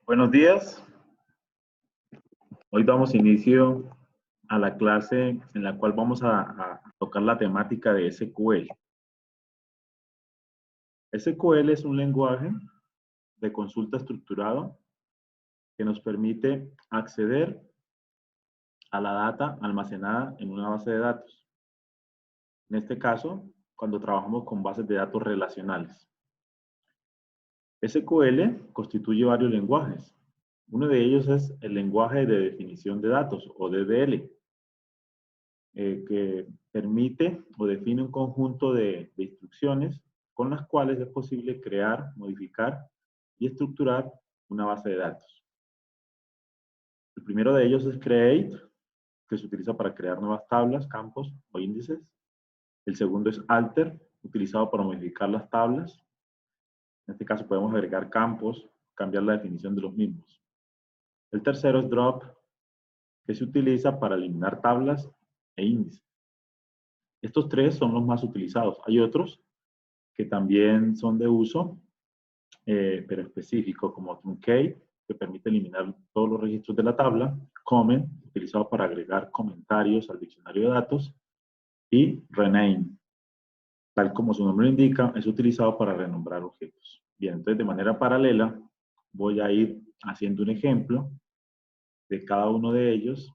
Buenos días. Hoy damos inicio a la clase en la cual vamos a tocar la temática de SQL. SQL es un lenguaje de consulta estructurado que nos permite acceder a la data almacenada en una base de datos. En este caso, cuando trabajamos con bases de datos relacionales. SQL constituye varios lenguajes. Uno de ellos es el lenguaje de definición de datos, o DDL, que permite o define un conjunto de instrucciones con las cuales es posible crear, modificar y estructurar una base de datos. El primero de ellos es create, que se utiliza para crear nuevas tablas, campos o índices. El segundo es alter, utilizado para modificar las tablas. En este caso podemos agregar campos, cambiar la definición de los mismos. El tercero es drop, que se utiliza para eliminar tablas e índices. Estos tres son los más utilizados. Hay otros que también son de uso, pero específico, como truncate, que permite eliminar todos los registros de la tabla, comment, utilizado para agregar comentarios al diccionario de datos, y rename, tal como su nombre lo indica, es utilizado para renombrar objetos. Bien, entonces de manera paralela voy a ir haciendo un ejemplo de cada uno de ellos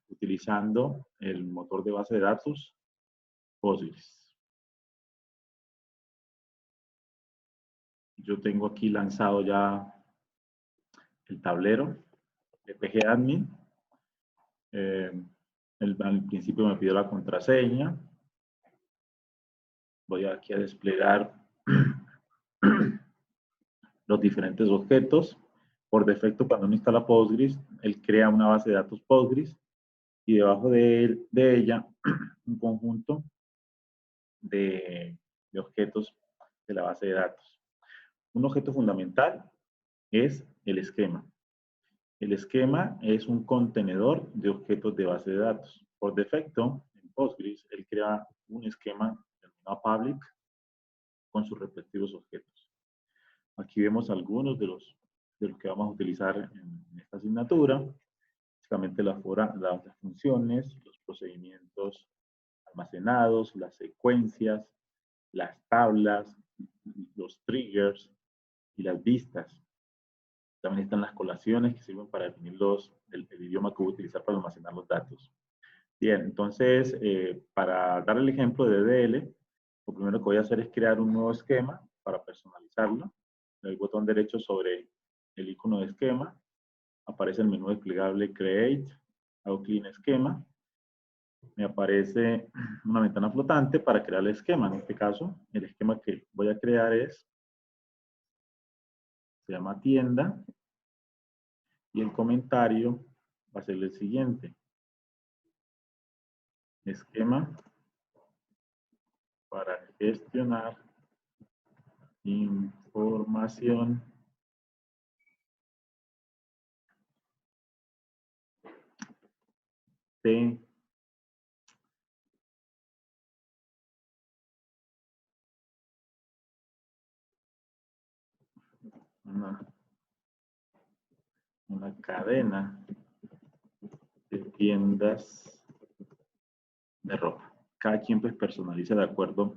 utilizando el motor de base de datos Postgres. Yo tengo aquí lanzado ya el tablero de pgadmin. Al principio me pidió la contraseña. Voy aquí a desplegar los diferentes objetos. Por defecto, cuando uno instala Postgres, él crea una base de datos Postgres y debajo de ella un conjunto de objetos de la base de datos. Un objeto fundamental es el esquema. El esquema es un contenedor de objetos de base de datos. Por defecto, en Postgres, él crea un esquema denominado public con sus respectivos objetos. Aquí vemos algunos de los que vamos a utilizar en esta asignatura. Básicamente las funciones, los procedimientos almacenados, las secuencias, las tablas, los triggers y las vistas. También están las colaciones que sirven para definir el idioma que voy a utilizar para almacenar los datos. Bien, entonces, para dar el ejemplo de DDL, lo primero que voy a hacer es crear un nuevo esquema para personalizarlo. Le doy botón derecho sobre el icono de esquema. Aparece el menú desplegable Create. Hago clic en esquema. Me aparece una ventana flotante para crear el esquema. En este caso, el esquema que voy a crear se llama tienda. Y el comentario va a ser el siguiente. Esquema para gestionar información de una cadena de tiendas de ropa. Cada quien pues personaliza de acuerdo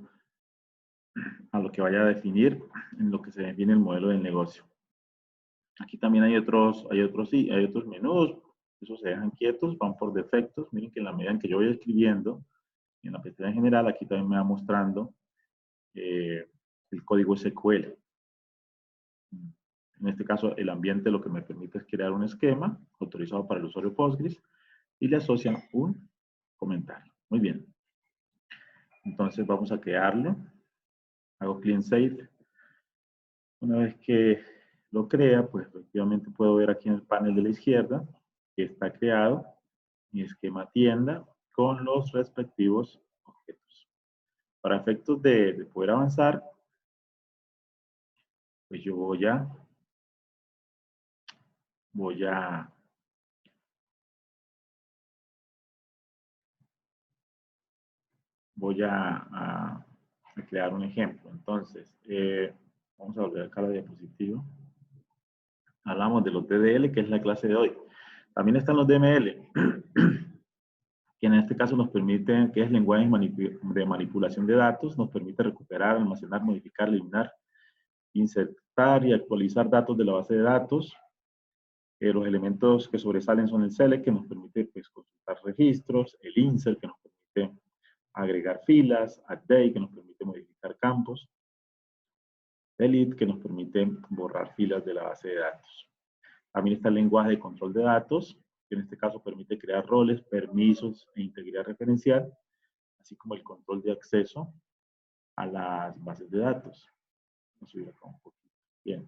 a lo que vaya a definir en lo que se define el modelo de negocio. Aquí también hay otros menús, esos se dejan quietos, van por defectos. Miren que en la medida en que yo voy escribiendo, en la pestaña general, aquí también me va mostrando el código SQL. En este caso, el ambiente lo que me permite es crear un esquema autorizado para el usuario Postgres y le asocian un comentario. Muy bien. Entonces vamos a crearlo. Hago clean save. Una vez que lo crea, pues efectivamente puedo ver aquí en el panel de la izquierda que está creado mi esquema tienda con los respectivos objetos. Para efectos de poder avanzar, pues yo voy a crear un ejemplo. Entonces, vamos a volver acá a la diapositiva. hablamos de los DDL, que es la clase de hoy. También están los DML, que en este caso nos permiten, que es lenguaje de manipulación de datos, nos permite recuperar, almacenar, modificar, eliminar, insertar y actualizar datos de la base de datos. Los elementos que sobresalen son el select, que nos permite pues, consultar registros, el insert, que nos permite agregar filas, update, que nos permite modificar campos, delete, que nos permite borrar filas de la base de datos. También está el lenguaje de control de datos, que en este caso permite crear roles, permisos e integridad referencial, así como el control de acceso a las bases de datos. Vamos a subir acá un poquito. Bien.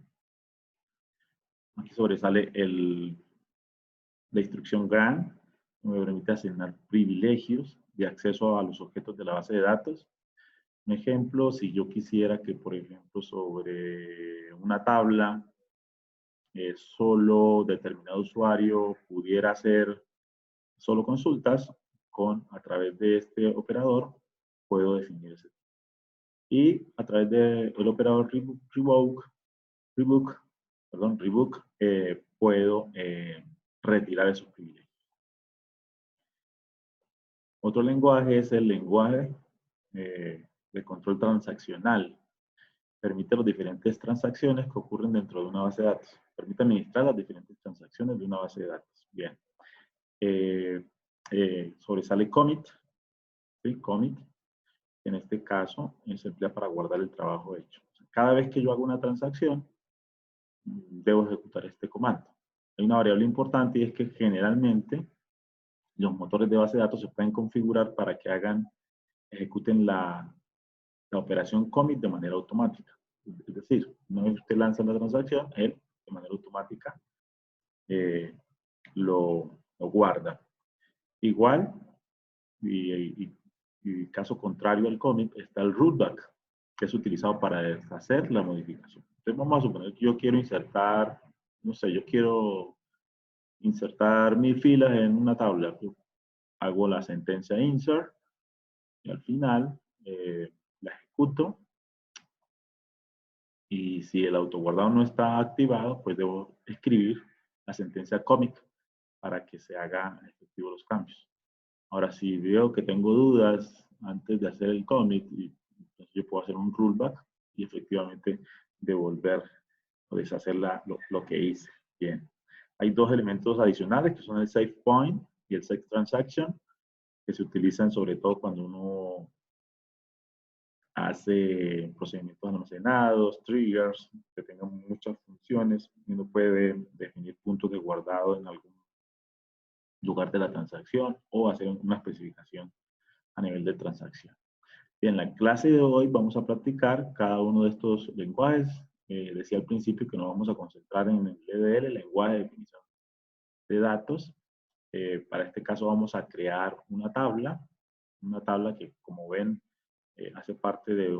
Aquí sobresale la instrucción grant, que me permite asignar privilegios de acceso a los objetos de la base de datos. Un ejemplo, si yo quisiera que, por ejemplo, sobre una tabla, solo determinado usuario pudiera hacer solo consultas, a través de este operador, puedo definir ese. Y a través del operador rebook, puedo retirar esos privilegios. Otro lenguaje es el lenguaje de control transaccional. Permite las diferentes transacciones que ocurren dentro de una base de datos. Permite administrar las diferentes transacciones de una base de datos. Bien. Sobresale commit. ¿Sí? Commit. En este caso, se emplea para guardar el trabajo hecho. Cada vez que yo hago una transacción, debo ejecutar este comando. Hay una variable importante y es que generalmente los motores de base de datos se pueden configurar para que ejecuten la operación commit de manera automática. Es decir, una vez que usted lanza la transacción, él de manera automática lo guarda. Igual, y caso contrario al commit, está el rollback, que es utilizado para deshacer la modificación. Entonces vamos a suponer que yo quiero insertar, no sé, yo quiero insertar 1000 filas en una tabla. Hago la sentencia insert y al final la ejecuto. Y si el autoguardado no está activado, pues debo escribir la sentencia commit para que se hagan efectivos los cambios. Ahora, si veo que tengo dudas antes de hacer el commit, entonces yo puedo hacer un rollback y efectivamente devolver o deshacer lo que hice. Bien. Hay dos elementos adicionales que son el save point y el save transaction, que se utilizan sobre todo cuando uno hace procedimientos almacenados, triggers, que tengan muchas funciones, y uno puede definir puntos de guardado en algún lugar de la transacción o hacer una especificación a nivel de transacción. En la clase de hoy vamos a practicar cada uno de estos lenguajes. Decía al principio que nos vamos a concentrar en el DDL, el lenguaje de definición de datos. Para este caso vamos a crear una tabla que, como ven, hace parte de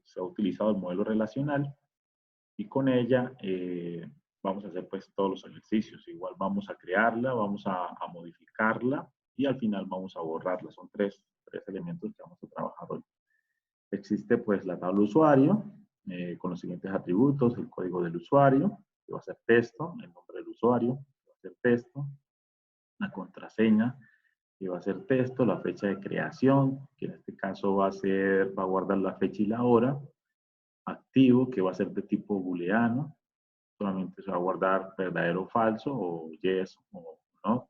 se ha utilizado el modelo relacional, y con ella vamos a hacer pues todos los ejercicios. Igual vamos a crearla, vamos a modificarla y al final vamos a borrarla. Son tres elementos que vamos a trabajar hoy. Existe pues la tabla usuario con los siguientes atributos: el código del usuario, que va a ser texto, el nombre del usuario, que va a ser texto, la contraseña, que va a ser texto, la fecha de creación, que en este caso va a guardar la fecha y la hora, activo, que va a ser de tipo booleano, solamente se va a guardar verdadero o falso, o yes o no,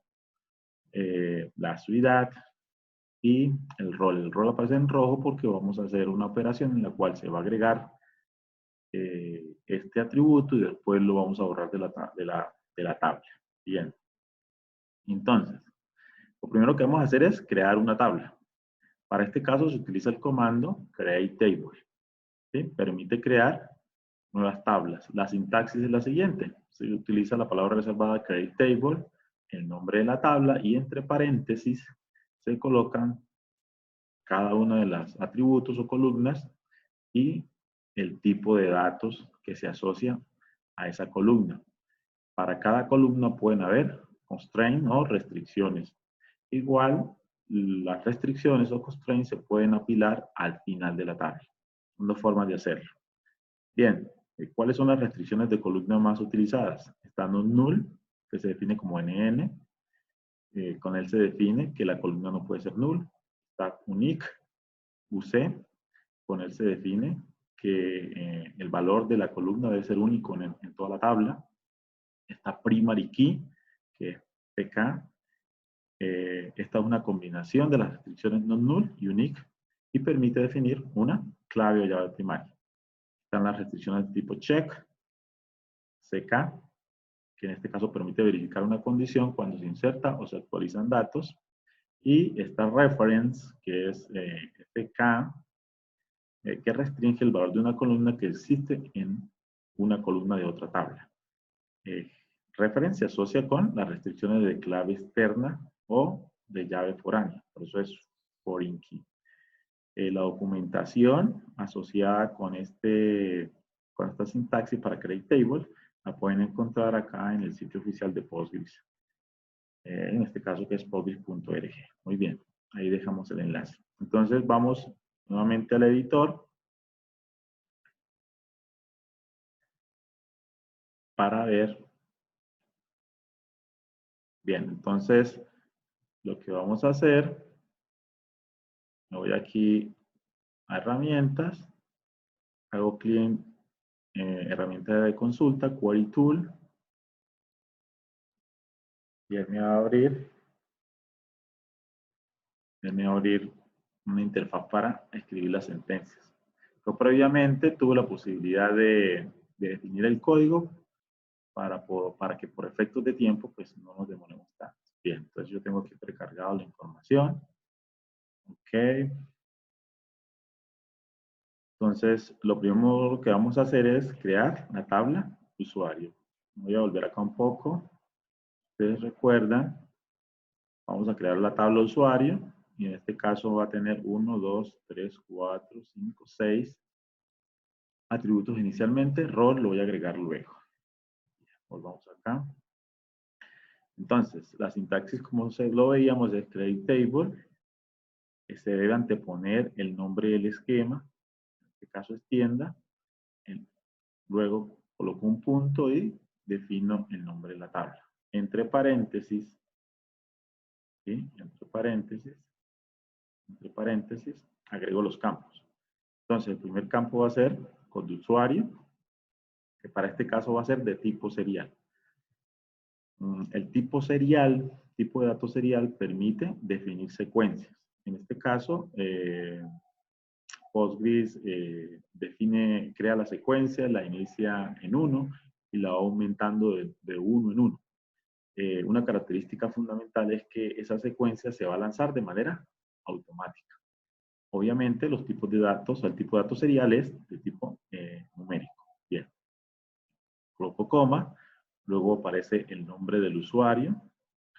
la ciudad, y el rol. El rol aparece en rojo porque vamos a hacer una operación en la cual se va a agregar este atributo y después lo vamos a borrar de la tabla. Bien. Entonces, lo primero que vamos a hacer es crear una tabla. Para este caso se utiliza el comando createTable. ¿Sí? Permite crear nuevas tablas. La sintaxis es la siguiente. Se utiliza la palabra reservada createTable, el nombre de la tabla, y entre paréntesis se colocan cada una de las atributos o columnas y el tipo de datos que se asocia a esa columna. Para cada columna pueden haber constraints o restricciones. Igual, las restricciones o constraints se pueden apilar al final de la tabla. Son dos formas de hacerlo. Bien, ¿Cuáles son las restricciones de columna más utilizadas? Está non-null, que se define como NN. Con él se define que la columna no puede ser null. Está unique, UC. Con él se define que el valor de la columna debe ser único en toda la tabla. Está primary key, que es PK. Esta es una combinación de las restricciones non-null y unique y permite definir una clave o llave primaria. Están las restricciones de tipo check, CK, que en este caso permite verificar una condición cuando se inserta o se actualizan datos. Y está reference, que es FK, que restringe el valor de una columna que existe en una columna de otra tabla. Reference se asocia con las restricciones de clave externa o de llave foránea, por eso es foreign key. La documentación asociada con esta sintaxis para create table la pueden encontrar acá en el sitio oficial de Postgres. En este caso que es postgres.org. Muy bien, ahí dejamos el enlace. Entonces vamos nuevamente al editor para ver. Bien, entonces lo que vamos a hacer, me voy aquí a herramientas, hago clic en herramienta de consulta, Query Tool, y él me va a abrir una interfaz para escribir las sentencias. Yo previamente tuve la posibilidad de definir el código para que por efectos de tiempo pues no nos demoremos tanto. Bien, entonces yo tengo aquí precargado la información. Ok. Entonces, lo primero que vamos a hacer es crear la tabla de usuario. Voy a volver acá un poco. Ustedes recuerdan, vamos a crear la tabla de usuario y en este caso va a tener 1, 2, 3, 4, 5, 6 atributos inicialmente. Rol lo voy a agregar luego. Volvamos acá. Entonces, la sintaxis como lo veíamos es create table. Se debe anteponer el nombre del esquema. En este caso es tienda. Luego coloco un punto y defino el nombre de la tabla. Entre paréntesis, ¿sí? Entre paréntesis, agrego los campos. Entonces, el primer campo va a ser código de usuario, que para este caso va a ser de tipo serial. El tipo serial, tipo de dato serial, permite definir secuencias. En este caso, Postgres crea la secuencia, la inicia en 1 y la va aumentando de 1 en 1. Una característica fundamental es que esa secuencia se va a lanzar de manera automática. Obviamente, los tipos de datos, el tipo de datos serial es de tipo numérico. Bien. Coloco coma, luego aparece el nombre del usuario.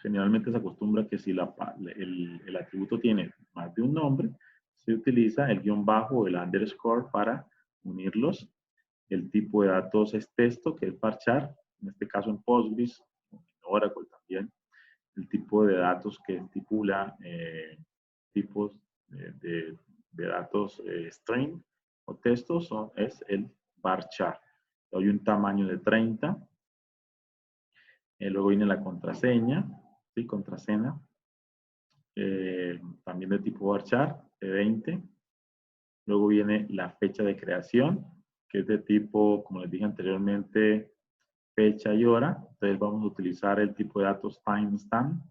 Generalmente se acostumbra que si el atributo tiene más de un nombre, se utiliza el guión bajo o el underscore para unirlos. El tipo de datos es texto, que es varchar, en este caso en Postgres, en Oracle también. El tipo de datos que estipula tipos de datos string o textos es el varchar. Doy un tamaño de 30. Luego viene la contraseña, ¿sí? Contraseña. También de tipo varchar, de 20. Luego viene la fecha de creación, que es de tipo, como les dije anteriormente, fecha y hora. Entonces vamos a utilizar el tipo de datos timestamp.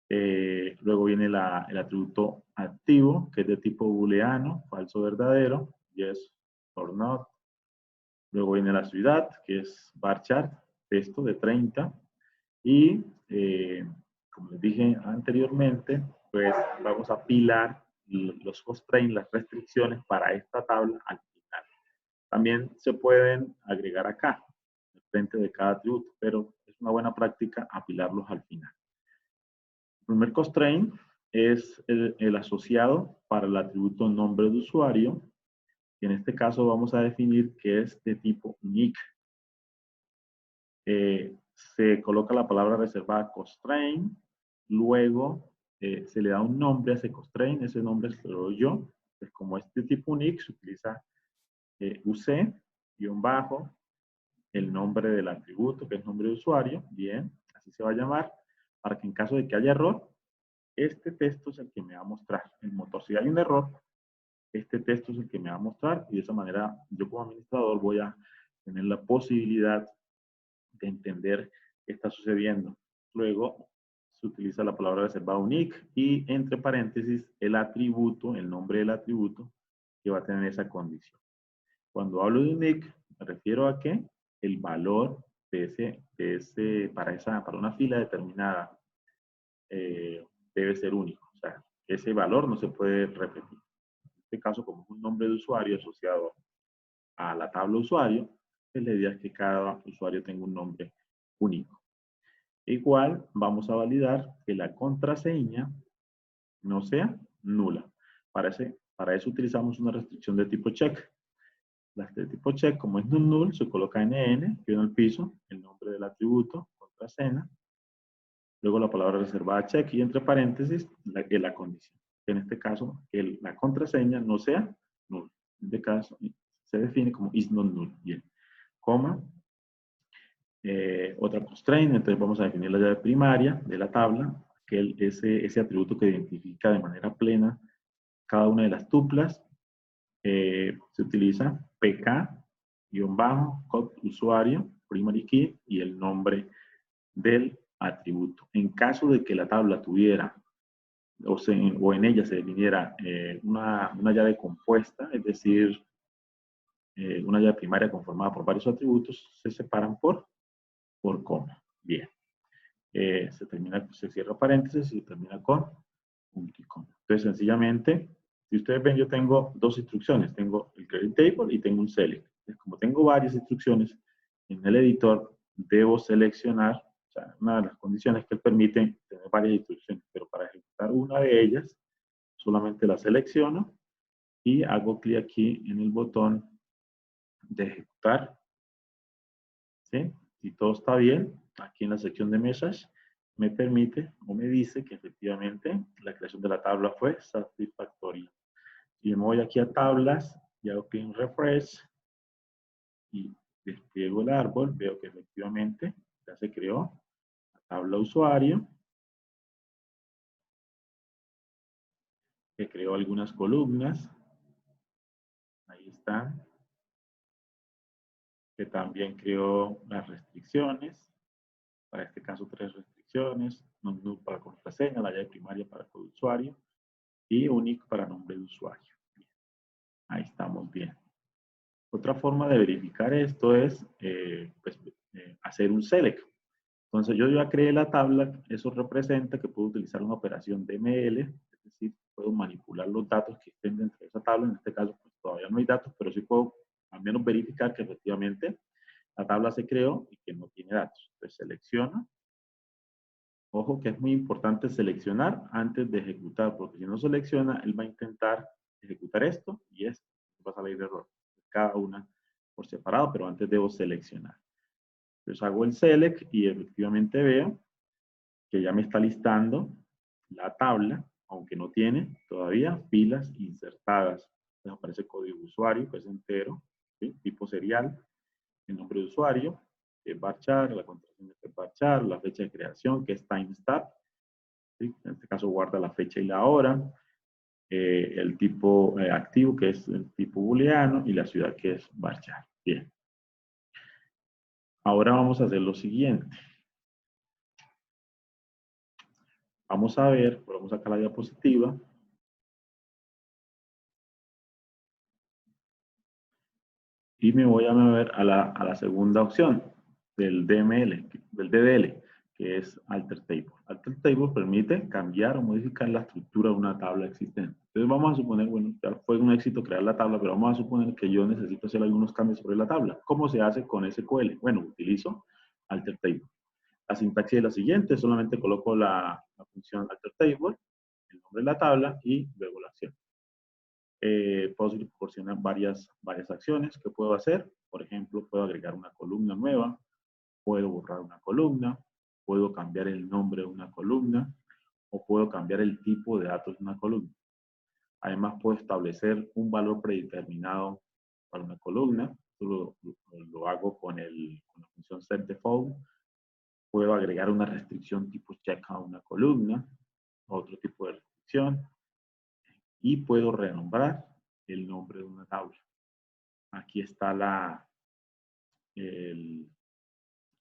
Luego viene el atributo activo, que es de tipo booleano, falso verdadero, yes or not. Luego viene la ciudad, que es varchar, texto de 30. Y como les dije anteriormente, pues vamos a apilar los constraints, las restricciones para esta tabla al final. También se pueden agregar acá, al frente de cada atributo, pero es una buena práctica apilarlos al final. El primer constraint es el asociado para el atributo nombre de usuario. Y en este caso vamos a definir que es de tipo unique. Se coloca la palabra reservada constraint, luego se le da un nombre a ese constraint, ese nombre se lo doy yo. Pues como este tipo unique se utiliza UC, guión bajo, el nombre del atributo, que es nombre de usuario, bien, así se va a llamar, para que en caso de que haya error, este texto es el que me va a mostrar el motor. Si hay un error, este texto es el que me va a mostrar y de esa manera yo como administrador voy a tener la posibilidad de entender qué está sucediendo. Luego se utiliza la palabra reservada unique y entre paréntesis el atributo, el nombre del atributo que va a tener esa condición. Cuando hablo de unique, me refiero a que el valor para una fila determinada debe ser único. O sea, ese valor no se puede repetir. En este caso, como es un nombre de usuario asociado a la tabla usuario, pues la idea es que cada usuario tenga un nombre único. Igual, vamos a validar que la contraseña no sea nula. Para eso utilizamos una restricción de tipo check. Las de tipo check, como es null, se coloca NN, que en el piso, el nombre del atributo, contraseña, luego la palabra reservada check y entre paréntesis la condición. En este caso, que la contraseña no sea null. En este caso, se define como is not null. Bien. Coma. Otra constraint, entonces vamos a definir la llave primaria de la tabla, que ese atributo que identifica de manera plena cada una de las tuplas. Se utiliza pk-code usuario, primary key y el nombre del atributo. En caso de que la tabla tuviera o en ella se definiera una llave compuesta, es decir, una llave primaria conformada por varios atributos, se separan por coma. Bien. Se cierra paréntesis y se termina con punto y coma. Entonces, sencillamente, si ustedes ven, yo tengo dos instrucciones. Tengo el create table y tengo un select. Entonces, como tengo varias instrucciones, en el editor debo seleccionar, o sea, una de las condiciones que permite tener varias instrucciones, pero para ejecutar una de ellas, solamente la selecciono y hago clic aquí en el botón de ejecutar. ¿Sí? Si todo está bien, aquí en la sección de mesas, me permite o me dice que efectivamente la creación de la tabla fue satisfactoria. Si me voy aquí a tablas y hago clic en refresh y despliego el árbol, veo que efectivamente ya se creó la tabla usuario, que creó algunas columnas, ahí están, que también creó las restricciones, para este caso 3 restricciones, null para contraseña, la llave primaria para código usuario y unique para nombre de usuario. Ahí estamos bien. Otra forma de verificar esto es hacer un select. Entonces yo ya creé la tabla, eso representa que puedo utilizar una operación DML, es decir, puedo manipular los datos que estén dentro de esa tabla. En este caso pues, todavía no hay datos, pero sí puedo al menos verificar que efectivamente la tabla se creó y que no tiene datos. Entonces selecciono. Ojo que es muy importante seleccionar antes de ejecutar, porque si no selecciona, él va a intentar ejecutar esto y esto. Va a salir de error. Cada una por separado, pero antes debo seleccionar. Entonces hago el select y efectivamente veo que ya me está listando la tabla, aunque no tiene todavía filas insertadas. Entonces aparece código usuario, que es entero, ¿sí? Tipo serial, el nombre de usuario, que es varchar, la contraseña que es varchar, la fecha de creación, que es timestamp, ¿sí? En este caso guarda la fecha y la hora, el tipo activo, que es el tipo booleano, y la ciudad, que es varchar. Bien. Ahora vamos a hacer lo siguiente. Vamos a ver, vamos a sacar la diapositiva. Y me voy a mover a la segunda opción del DML, del DDL, que es Alter Table. Alter Table permite cambiar o modificar la estructura de una tabla existente. Entonces vamos a suponer, bueno, ya fue un éxito crear la tabla, pero vamos a suponer que yo necesito hacer algunos cambios sobre la tabla. ¿Cómo se hace con SQL? Bueno, utilizo Alter Table. La sintaxis es la siguiente, solamente coloco la función Alter Table, el nombre de la tabla y luego la acción. Puedo proporcionar varias acciones que puedo hacer. Por ejemplo, puedo agregar una columna nueva, puedo borrar una columna, puedo cambiar el nombre de una columna o puedo cambiar el tipo de datos de una columna. Además, puedo establecer un valor predeterminado para una columna lo hago con la función setDefault. Puedo agregar una restricción tipo check a una columna, otro tipo de restricción, y puedo renombrar el nombre de una tabla. Aquí está el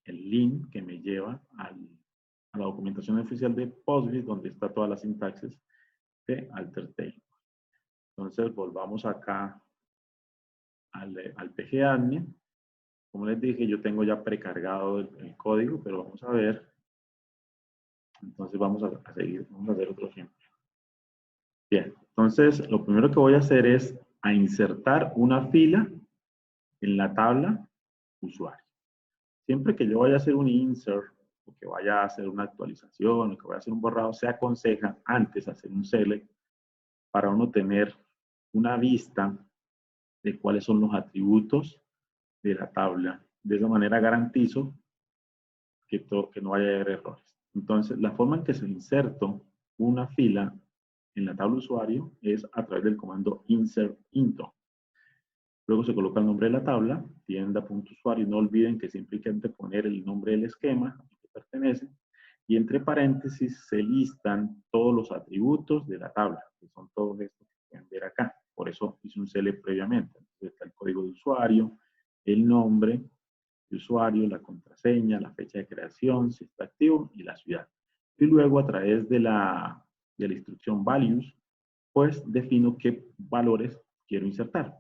link que me lleva a la documentación oficial de Postgres, donde está toda la sintaxis de alter table. Entonces, volvamos acá al pgadmin. Como les dije, yo tengo ya precargado el código, pero vamos a ver. Entonces, vamos a seguir, vamos a hacer otro ejemplo. Bien, entonces, lo primero que voy a hacer es a insertar una fila en la tabla usuario. Siempre que yo vaya a hacer un insert, o que vaya a hacer una actualización, o que vaya a hacer un borrado, se aconseja antes hacer un select para uno tener una vista de cuáles son los atributos de la tabla. De esa manera garantizo que no vaya a haber errores. Entonces, la forma en que se inserto una fila en la tabla usuario es a través del comando insert into. Luego se coloca el nombre de la tabla, tienda.usuario. No olviden que siempre hay que anteponer el nombre del esquema al que pertenece. Y entre paréntesis se listan todos los atributos de la tabla, que son todos estos que pueden ver acá. Por eso hice un select previamente. Entonces está el código de usuario, el nombre de usuario, la contraseña, la fecha de creación, si está activo y la ciudad. Y luego a través de la instrucción values, pues defino qué valores quiero insertar.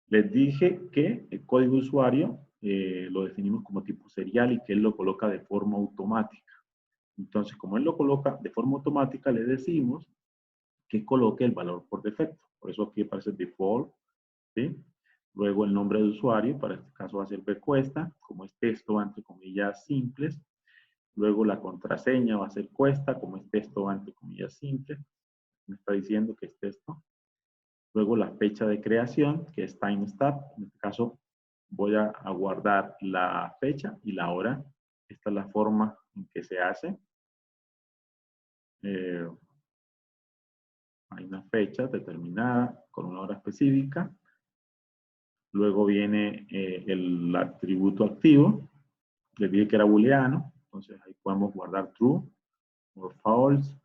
Les dije que el código de usuario lo definimos como tipo serial y que él lo coloca de forma automática. Entonces, como él lo coloca de forma automática, le decimos que coloque el valor por defecto. Por eso aquí aparece default, ¿sí? Luego el nombre de usuario, para este caso va a ser bcuesta, como es texto entre comillas simples. Luego la contraseña va a ser cuesta, como es texto entre comillas simples. Me está diciendo que es texto. Luego la fecha de creación, que es timestamp. En este caso voy a guardar la fecha y la hora. Esta es la forma en que se hace. Hay una fecha determinada con una hora específica. Luego viene el atributo activo. Les dije que era booleano. Entonces ahí podemos guardar true o false.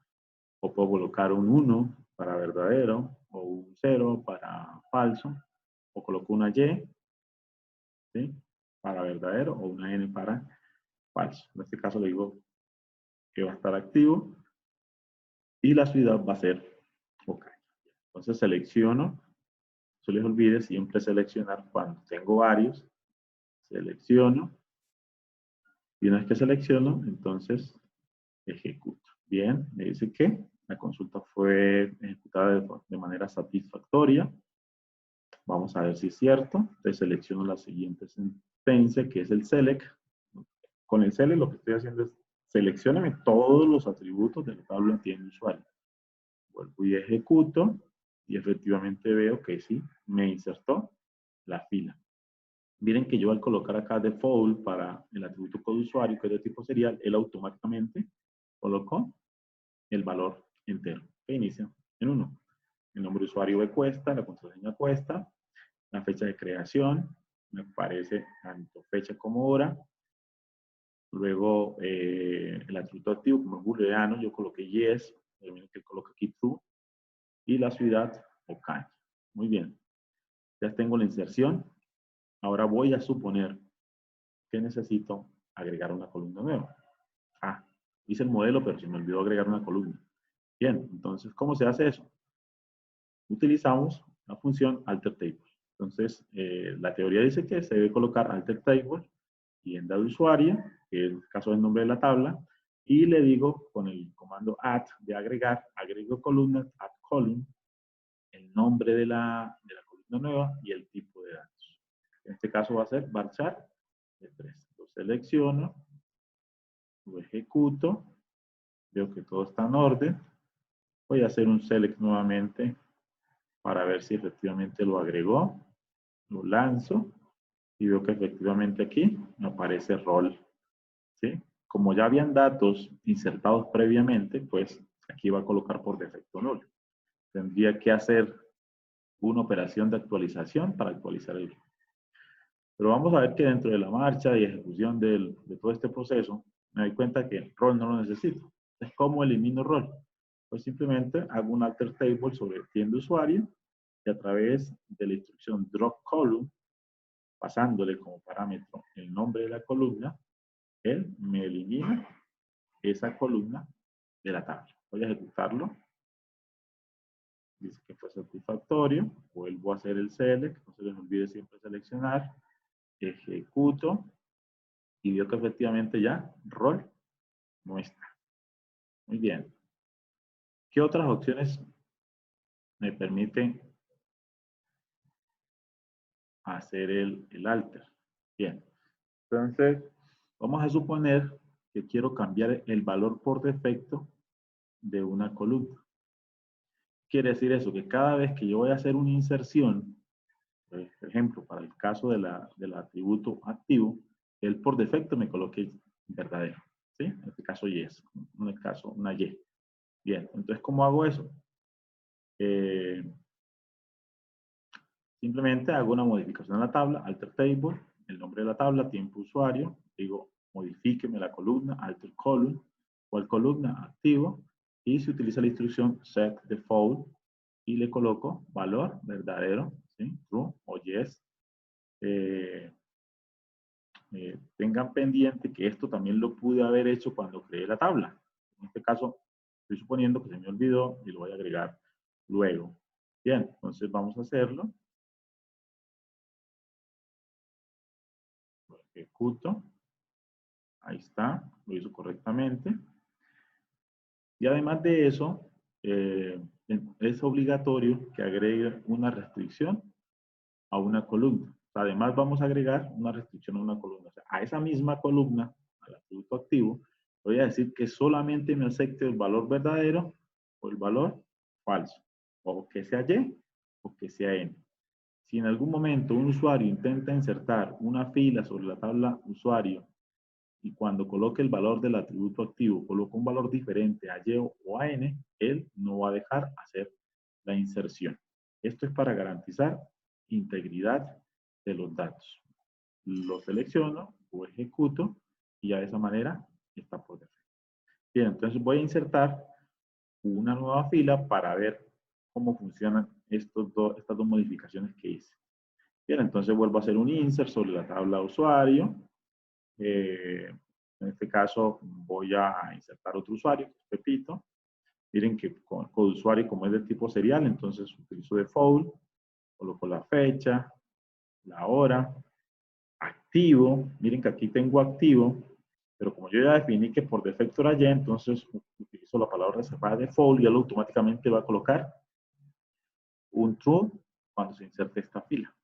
O puedo colocar un 1 para verdadero o un 0 para falso. O coloco una Y, ¿sí?, para verdadero o una N para falso. En este caso le digo que va a estar activo y la ciudad va a ser OK. Entonces selecciono, no se les olvide siempre seleccionar cuando tengo varios, selecciono y una vez que selecciono, entonces ejecuto. Bien, me dice que la consulta fue ejecutada de manera satisfactoria. Vamos a ver si es cierto. Entonces selecciono la siguiente sentencia, que es el select. Con el select lo que estoy haciendo es seleccióname todos los atributos de la tabla tienda usuario. Vuelvo y ejecuto y efectivamente veo que sí, me insertó la fila. Miren que yo al colocar acá default para el atributo code usuario, que es de tipo serial, él automáticamente colocó el valor entero, que inicia en 1. El nombre de usuario cuesta, la contraseña cuesta, la fecha de creación, me aparece tanto fecha como hora. Luego el atributo activo, como es booleano, yo coloqué yes, miren que coloca aquí true, y la ciudad OK. Muy bien, ya tengo la inserción. Ahora voy a suponer que necesito agregar una columna nueva. Hice el modelo, pero se me olvidó agregar una columna. Bien, entonces, ¿cómo se hace eso? Utilizamos la función alterTable. Entonces, la teoría dice que se debe colocar alterTable, tienda de usuario, que en el caso del nombre de la tabla, y le digo con el comando add de agregar, agrego columna, add column, el nombre de la columna nueva y el tipo de datos. En este caso va a ser varchar de 3. Lo selecciono, lo ejecuto, veo que todo está en orden. Voy a hacer un select nuevamente para ver si efectivamente lo agregó. Lo lanzo y veo que efectivamente aquí me aparece rol, ¿sí? Como ya habían datos insertados previamente, pues aquí va a colocar por defecto nulo. Tendría que hacer una operación de actualización para actualizar el rol. Pero vamos a ver que dentro de la marcha y ejecución de todo este proceso, me doy cuenta que el rol no lo necesito. Entonces, ¿cómo elimino rol? Pues simplemente hago un alter table sobre tienda usuario y a través de la instrucción drop column, pasándole como parámetro el nombre de la columna, él me elimina esa columna de la tabla. Voy a ejecutarlo. Dice que fue satisfactorio. Vuelvo a hacer el select. No se les olvide siempre seleccionar. Ejecuto. Y veo que efectivamente ya rol no está. Muy bien. ¿Qué otras opciones me permiten hacer el alter? Bien. Entonces, vamos a suponer que quiero cambiar el valor por defecto de una columna. Quiere decir eso, que cada vez que yo voy a hacer una inserción, por ejemplo, para el caso del atributo activo, él por defecto me coloque verdadero. ¿Sí? En este caso yes, en este caso una y. Bien, entonces, ¿cómo hago eso? Simplemente hago una modificación en la tabla, alter table, el nombre de la tabla, tiempo usuario, digo, modifíqueme la columna, alter column, cual columna, activo, y se utiliza la instrucción set default, y le coloco valor verdadero, ¿sí? True o yes. Tengan pendiente que esto también lo pude haber hecho cuando creé la tabla. En este caso, estoy suponiendo que se me olvidó y lo voy a agregar luego. Bien, entonces vamos a hacerlo. Lo ejecuto. Ahí está, lo hizo correctamente. Y además de eso, es obligatorio que agregue una restricción a una columna. O sea, además vamos a agregar una restricción a una columna. O sea, a esa misma columna, al atributo activo, voy a decir que solamente me acepte el valor verdadero o el valor falso. O que sea Y o que sea N. Si en algún momento un usuario intenta insertar una fila sobre la tabla usuario y cuando coloque el valor del atributo activo, coloca un valor diferente a Y o a N, él no va a dejar hacer la inserción. Esto es para garantizar integridad de los datos. Lo selecciono o ejecuto y ya de esa manera está por defecto. Bien, entonces voy a insertar una nueva fila para ver cómo funcionan estas dos modificaciones que hice. Bien, entonces vuelvo a hacer un insert sobre la tabla usuario. En este caso voy a insertar otro usuario, que es Pepito. Miren que con el usuario, como es de tipo serial, entonces utilizo default, coloco la fecha, la hora, activo. Miren que aquí tengo activo, pero como yo ya definí que por defecto era Y, entonces utilizo la palabra reservada default y él automáticamente va a colocar un true cuando se inserte esta fila.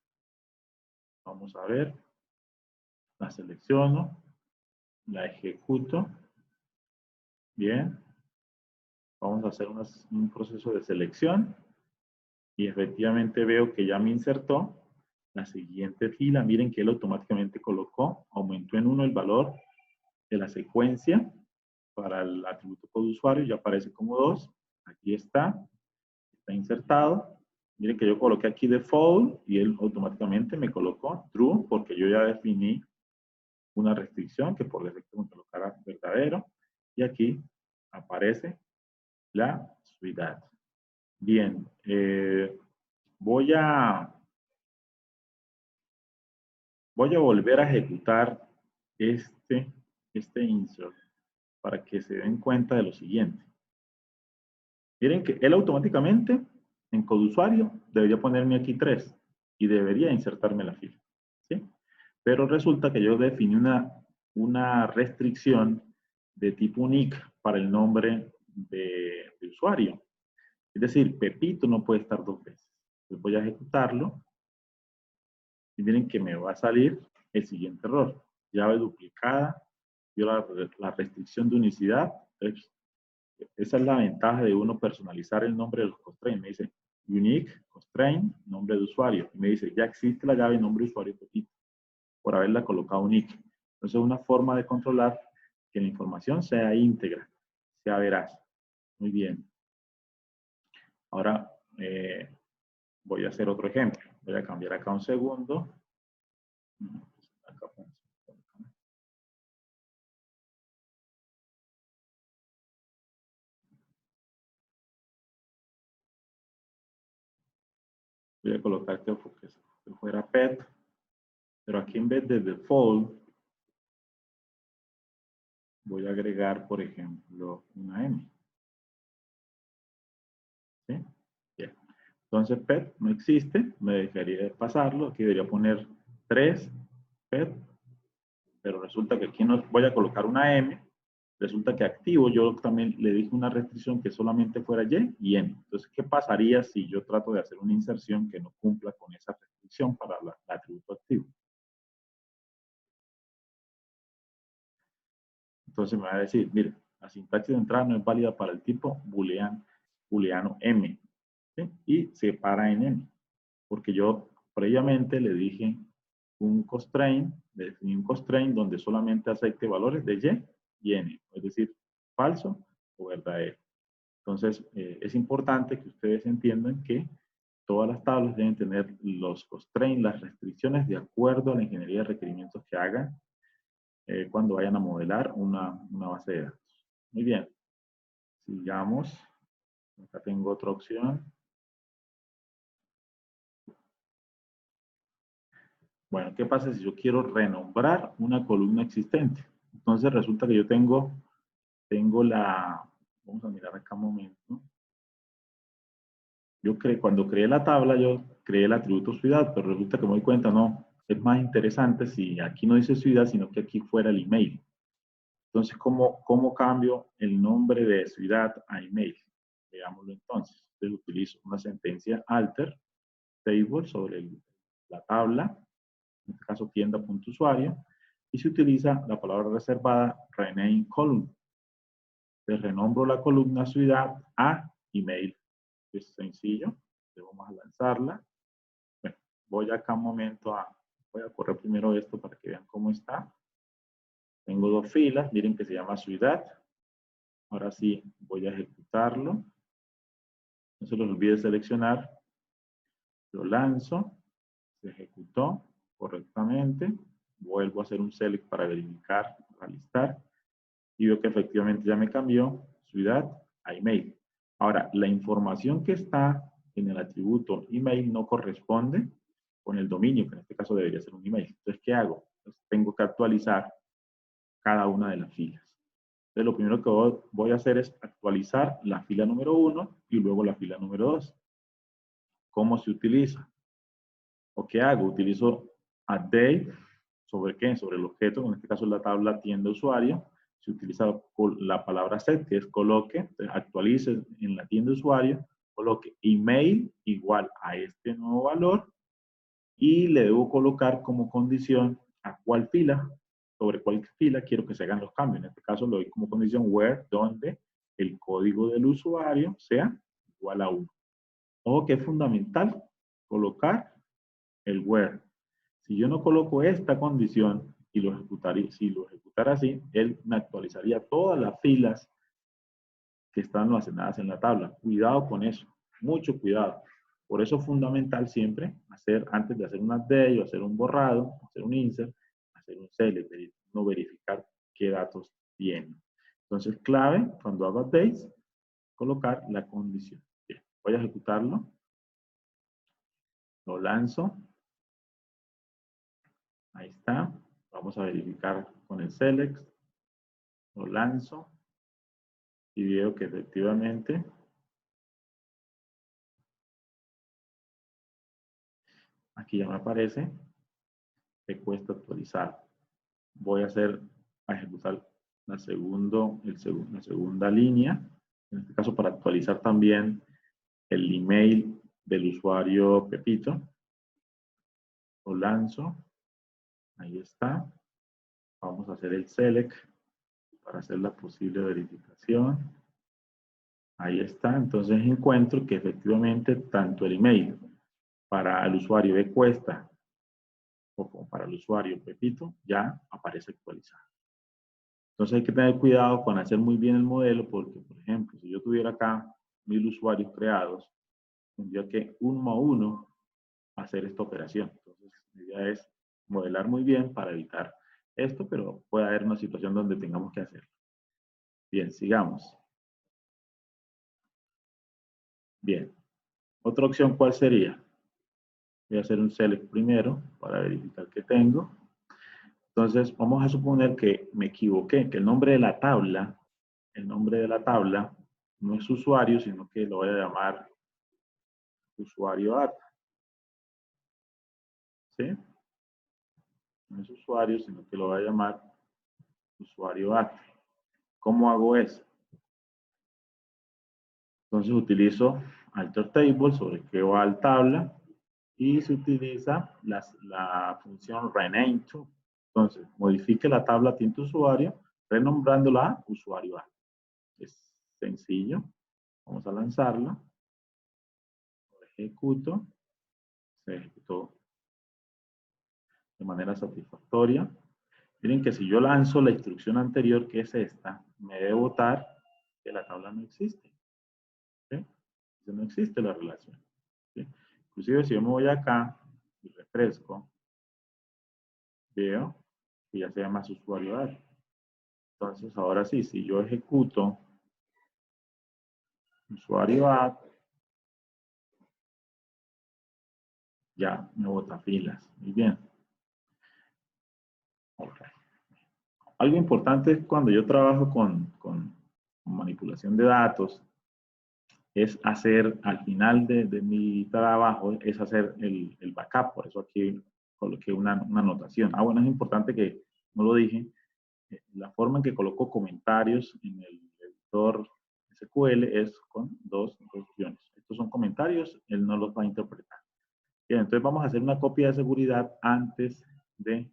Vamos a ver, la selecciono, la ejecuto. Bien, vamos a hacer un proceso de selección y efectivamente veo que ya me insertó la siguiente fila. Miren que él automáticamente colocó, aumentó en 1 el valor de la secuencia para el atributo code usuario, ya aparece como 2. Aquí está insertado. Miren que yo coloqué aquí default y él automáticamente me colocó true porque yo ya definí una restricción que por defecto me colocará verdadero. Y aquí aparece la ciudad. Bien, voy a volver a ejecutar este insert para que se den cuenta de lo siguiente. Miren que él automáticamente en CodeUsuario debería ponerme aquí 3 y debería insertarme la fila. ¿Sí? Pero resulta que yo definí una restricción de tipo unique para el nombre de usuario. Es decir, Pepito no puede estar 2 veces. Entonces voy a ejecutarlo y miren que me va a salir el siguiente error. Llave duplicada, dio la restricción de unicidad. Esa es la ventaja de uno personalizar el nombre de los constraints. Me dice unique, constraint, nombre de usuario. Y me dice, ya existe la llave nombre de usuario Pepito, por haberla colocado unique. Entonces es una forma de controlar que la información sea íntegra, sea veraz. Muy bien. Ahora, voy a hacer otro ejemplo. Voy a cambiar acá un segundo. Acá, voy a colocar que fuera pet, pero aquí en vez de default, voy a agregar, por ejemplo, una M. ¿Sí? Bien. Entonces, pet no existe, me dejaría de pasarlo. Aquí debería poner 3 pet, pero resulta que aquí no voy a colocar una M. Resulta que activo, yo también le dije una restricción que solamente fuera Y N. Entonces, ¿qué pasaría si yo trato de hacer una inserción que no cumpla con esa restricción para el atributo activo? Entonces me va a decir, mire, la sintaxis de entrada no es válida para el tipo booleano M, ¿sí? Y se para en M, porque yo previamente le dije un constraint, le definí un constraint donde solamente acepte valores de Y N, es decir, falso o verdadero. Entonces, es importante que ustedes entiendan que todas las tablas deben tener los constraints, las restricciones de acuerdo a la ingeniería de requerimientos que hagan cuando vayan a modelar una base de datos. Muy bien, sigamos. Acá tengo otra opción. Bueno, ¿qué pasa si yo quiero renombrar una columna existente? Entonces resulta que yo tengo vamos a mirar acá un momento. Cuando creé la tabla, yo creé el atributo ciudad, pero resulta que me doy cuenta, no, es más interesante si aquí no dice ciudad, sino que aquí fuera el email. Entonces, ¿cómo cambio el nombre de ciudad a email? Veámoslo entonces. Entonces utilizo una sentencia alter table sobre la tabla, en este caso tienda.usuario, y se utiliza la palabra reservada rename column. Entonces renombro la columna ciudad a email. Es sencillo. Vamos a lanzarla. Bueno, voy acá un momento voy a correr primero esto para que vean cómo está. Tengo 2 filas, miren que se llama ciudad. Ahora sí, voy a ejecutarlo. No se los olvide seleccionar. Lo lanzo. Se ejecutó correctamente. Vuelvo a hacer un select para verificar, para listar. Y veo que efectivamente ya me cambió ciudad a email. Ahora, la información que está en el atributo email no corresponde con el dominio, que en este caso debería ser un email. Entonces, ¿qué hago? Entonces, tengo que actualizar cada una de las filas. Entonces, lo primero que voy a hacer es actualizar la fila número 1 y luego la fila número 2. ¿Cómo se utiliza? ¿O qué hago? Utilizo update, ¿sobre qué? Sobre el objeto, en este caso la tabla tienda usuario. Se utiliza la palabra set, que es coloque, entonces actualice en la tienda usuario, coloque email igual a este nuevo valor y le debo colocar como condición a cuál fila, sobre cuál fila quiero que se hagan los cambios. En este caso lo doy como condición where, donde el código del usuario sea igual a 1. Ojo que es fundamental colocar el where. Si yo no coloco esta condición y si lo ejecutara así, él me actualizaría todas las filas que están almacenadas en la tabla. Cuidado con eso, mucho cuidado. Por eso es fundamental siempre antes de hacer un update o hacer un borrado, hacer un insert, hacer un select, no verificar qué datos tiene. Entonces, clave, cuando hago updates, colocar la condición. Bien, voy a ejecutarlo. Lo lanzo. Ahí está. Vamos a verificar con el select. Lo lanzo. Y veo que efectivamente aquí ya me aparece que cuesta actualizar. Voy a ejecutar la segunda línea, en este caso para actualizar también el email del usuario Pepito. Lo lanzo. Ahí está. Vamos a hacer el select para hacer la posible verificación. Ahí está. Entonces encuentro que efectivamente tanto el email para el usuario de Cuesta o como para el usuario Pepito ya aparece actualizado. Entonces hay que tener cuidado con hacer muy bien el modelo porque, por ejemplo, si yo tuviera acá 1000 usuarios creados, tendría que uno a uno hacer esta operación. Entonces, la idea es modelar muy bien para evitar esto, pero puede haber una situación donde tengamos que hacerlo. Bien, sigamos. Bien. Otra opción, ¿cuál sería? Voy a hacer un select primero para verificar que tengo. Entonces, vamos a suponer que me equivoqué, que el nombre de la tabla no es usuario, sino que lo voy a llamar usuario add. ¿Sí? No es usuario, sino que lo voy a llamar usuario add. ¿Cómo hago eso? Entonces utilizo alter table sobre que va al tabla y se utiliza la función rename to. Entonces, modifique la tabla tinte usuario renombrándola a usuario add. Es sencillo. Vamos a lanzarla. Lo ejecuto. Se ejecutó de manera satisfactoria. Miren que si yo lanzo la instrucción anterior, que es esta, me debe botar que la tabla no existe. ¿Sí? No existe la relación. ¿Sí? Inclusive si yo me voy acá y refresco, veo que ya se llama usuario add. Entonces ahora sí, si yo ejecuto usuario add, ya me bota filas. Muy bien. Okay. Algo importante cuando yo trabajo con manipulación de datos es hacer, al final de mi trabajo, es hacer el backup. Por eso aquí coloqué una anotación. Ah, bueno, es importante que, no lo dije, la forma en que coloco comentarios en el editor SQL es con dos opciones. Estos son comentarios, él no los va a interpretar. Bien, entonces vamos a hacer una copia de seguridad antes de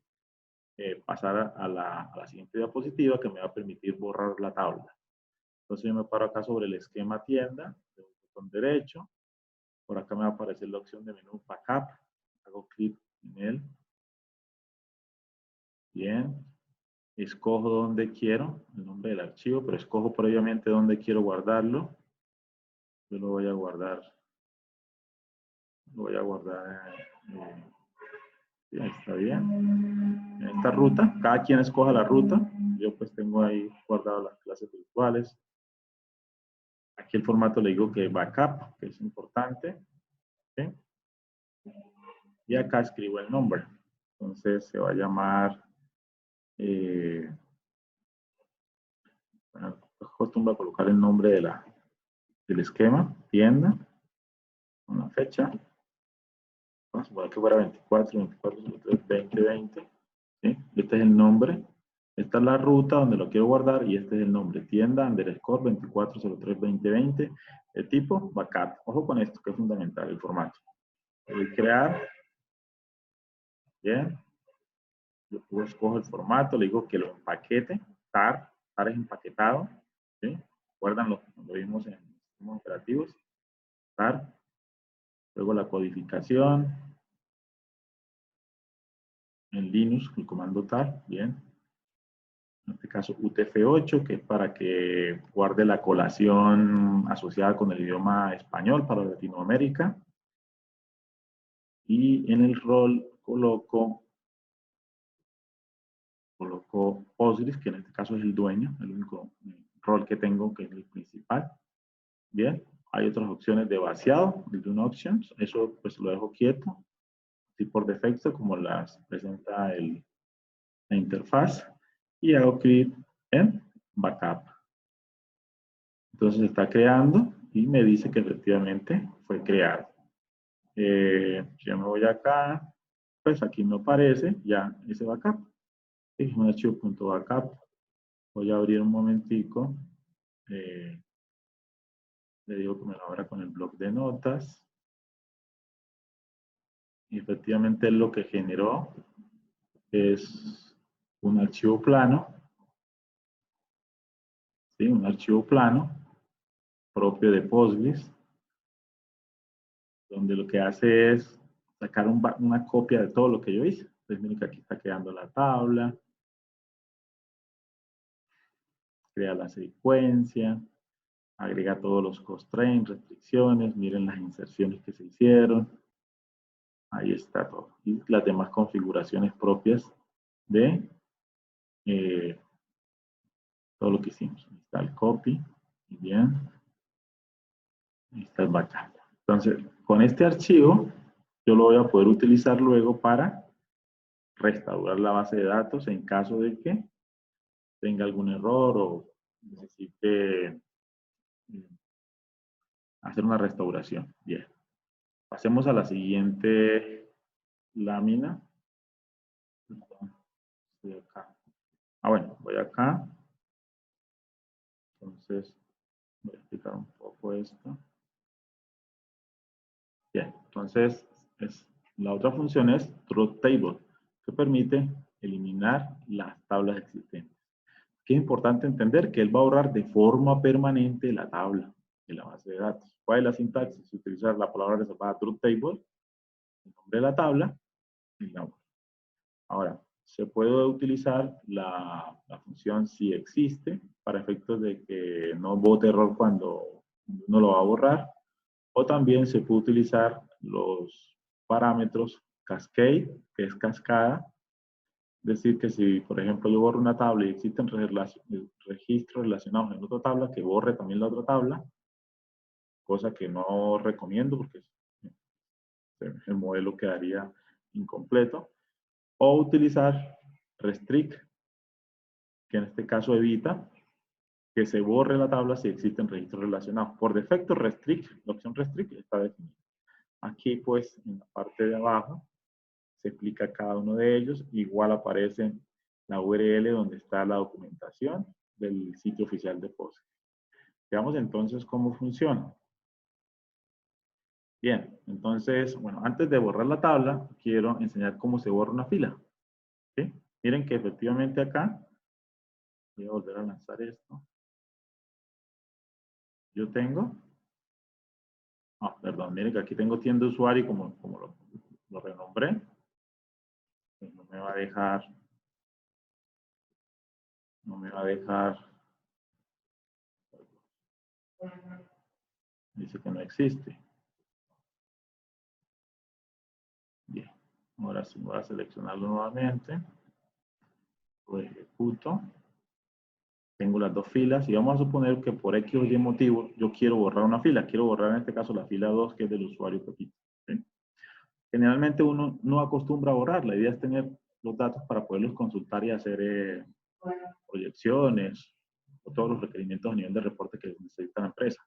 pasar a la siguiente diapositiva que me va a permitir borrar la tabla. Entonces yo me paro acá sobre el esquema tienda, de botón derecho, por acá me va a aparecer la opción de menú backup, hago clic en él. Bien, escojo dónde quiero, el nombre del archivo, pero escojo previamente dónde quiero guardarlo. Yo lo voy a guardar, ahí está bien. En esta ruta, cada quien escoja la ruta. Yo pues tengo ahí guardado las clases virtuales. Aquí el formato le digo que backup, que es importante. ¿Sí? Y acá escribo el nombre. Entonces se va a llamar, acostumbro a colocar el nombre del esquema, tienda, con la fecha. Vamos a suponer que fuera 24/03/2020. ¿Sí? Este es el nombre. Esta es la ruta donde lo quiero guardar y este es el nombre. Tienda underscore 24/03/2020. El tipo, backup. Ojo con esto, que es fundamental, el formato. Voy a crear. Bien. Yo escojo el formato, le digo que lo empaquete. TAR es empaquetado. ¿Sí? Recuerdan lo vimos en sistemas operativos. TAR. Luego la codificación. En Linux, el comando TAR. Bien. En este caso UTF-8, que es para que guarde la colación asociada con el idioma español para Latinoamérica. Y en el rol coloco Postgres, que en este caso es el dueño, el único rol que tengo, que es el principal. Bien, hay otras opciones de vaciado, el Run Options, eso pues lo dejo quieto, así por defecto, como las presenta la interfaz, y hago clic en Backup. Entonces está creando y me dice que efectivamente fue creado. Yo me voy acá, pues aquí no aparece ya ese backup. Es un archivo.backup. Voy a abrir un momentico. Le digo que me lo abra con el bloc de notas. Y efectivamente lo que generó es un archivo plano. ¿Sí? Un archivo plano propio de Postgres, donde lo que hace es sacar una copia de todo lo que yo hice. Entonces miren que aquí está quedando la tabla, crea la secuencia, agrega todos los constraints, restricciones, miren las inserciones que se hicieron, Ahí está todo. Y las demás configuraciones propias de todo lo que hicimos. Ahí está el copy. Muy bien. Ahí está el backup. Entonces, con este archivo, yo lo voy a poder utilizar luego para restaurar la base de datos en caso de que tenga algún error o necesite hacer una restauración. Bien. Pasemos a la siguiente lámina. Estoy acá. Bueno, voy acá. Entonces, voy a explicar un poco esto. Bien, entonces, la otra función es Truth Table, que permite eliminar las tablas existentes. Que es importante entender que él va a borrar de forma permanente la tabla de la base de datos. ¿Cuál es la sintaxis? Utilizar la palabra reservada Truth Table, el nombre de la tabla, y la borra. Ahora, se puede utilizar la función si existe para efectos de que no bote error cuando uno lo va a borrar, o también se puede utilizar los parámetros cascade, que es cascada, es decir, que si, por ejemplo, yo borro una tabla y existen registros relacionados en otra tabla, que borre también la otra tabla, cosa que no recomiendo porque el modelo quedaría incompleto. O utilizar restrict, que en este caso evita que se borre la tabla si existen registros relacionados. Por defecto, restrict, la opción restrict está definida. Aquí, pues, en la parte de abajo, se explica cada uno de ellos. Igual aparece la URL donde está la documentación del sitio oficial de POSGRESQL. Veamos entonces cómo funciona. Bien, entonces, bueno, antes de borrar la tabla, quiero enseñar cómo se borra una fila. ¿Sí? Miren que efectivamente acá, voy a volver a lanzar esto. Yo tengo, perdón, miren que aquí tengo tienda de usuario como lo renombré. No me va a dejar, dice que no existe. Bien, ahora sí voy a seleccionarlo nuevamente, lo ejecuto, tengo las dos filas y vamos a suponer que por X o Y motivo yo quiero borrar una fila, quiero borrar en este caso la fila 2 que es del usuario Pepito. ¿Sí? Generalmente uno no acostumbra a borrar, la idea es tener los datos para poderlos consultar y hacer proyecciones o todos los requerimientos a nivel de reporte que necesita la empresa.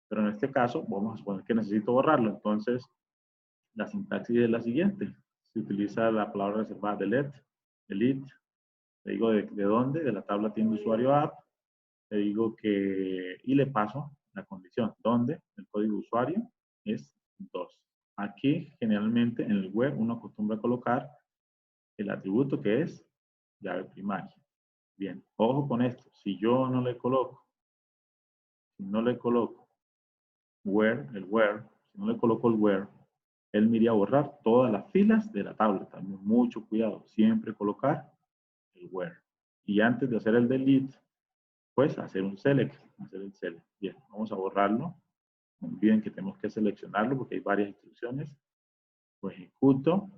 Pero en este caso vamos a suponer que necesito borrarlo, entonces la sintaxis es la siguiente. Se utiliza la palabra reservada delete, le digo de dónde, de la tabla tienda usuario app, le digo que, y le paso la condición, donde el código usuario es 2. Aquí, generalmente, en el web, uno acostumbra a colocar el atributo que es llave primaria. Bien, ojo con esto, si yo no le coloco, where, si no le coloco el where, él me iría a borrar todas las filas de la tabla. También mucho cuidado, siempre colocar el where. Y antes de hacer el delete, pues hacer un select, hacer el select. Bien, vamos a borrarlo. No olviden que tenemos que seleccionarlo porque hay varias instrucciones. Lo ejecuto.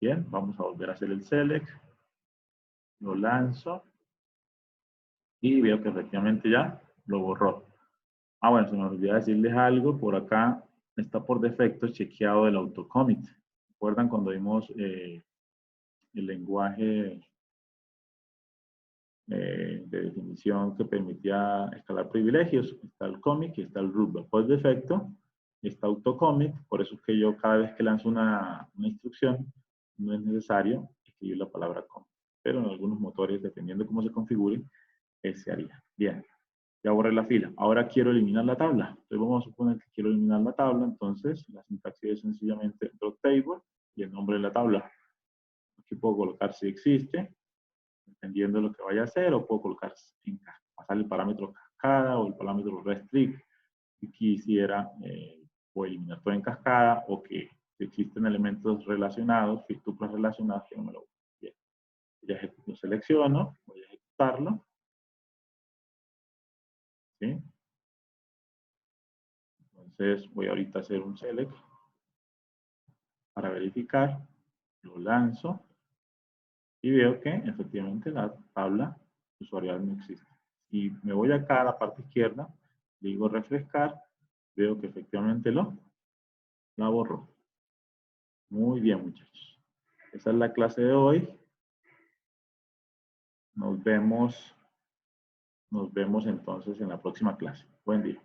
Bien, vamos a volver a hacer el select. Lo lanzo. Y veo que efectivamente ya lo borró. Bueno, se me olvidó decirles algo. Por acá está por defecto chequeado el autocommit. ¿Recuerdan cuando vimos el lenguaje de definición que permitía escalar privilegios? Está el commit y está el root. Por defecto está autocommit. Por eso es que yo cada vez que lanzo una instrucción no es necesario escribir la palabra commit. Pero en algunos motores, dependiendo de cómo se configure, se haría. Bien. Ya borré la fila. Ahora quiero eliminar la tabla. Entonces vamos a suponer que quiero eliminar la tabla. Entonces la sintaxis es sencillamente .table y el nombre de la tabla. Aquí puedo colocar si existe, dependiendo de lo que vaya a hacer, o puedo colocar pasar el parámetro cascada o el parámetro restrict. Si quisiera, o eliminar todo en cascada, o que si existen elementos relacionados, tuplas relacionadas, que no me lo voy. Bien. Ya lo selecciono, voy a ejecutarlo. ¿Sí? Entonces voy ahorita a hacer un select. para verificar, lo lanzo y veo que efectivamente la tabla usuarial no existe. Si me voy acá a la parte izquierda, le digo refrescar, veo que efectivamente la borró. Muy bien, muchachos. Esa es la clase de hoy. Nos vemos entonces en la próxima clase. Buen día.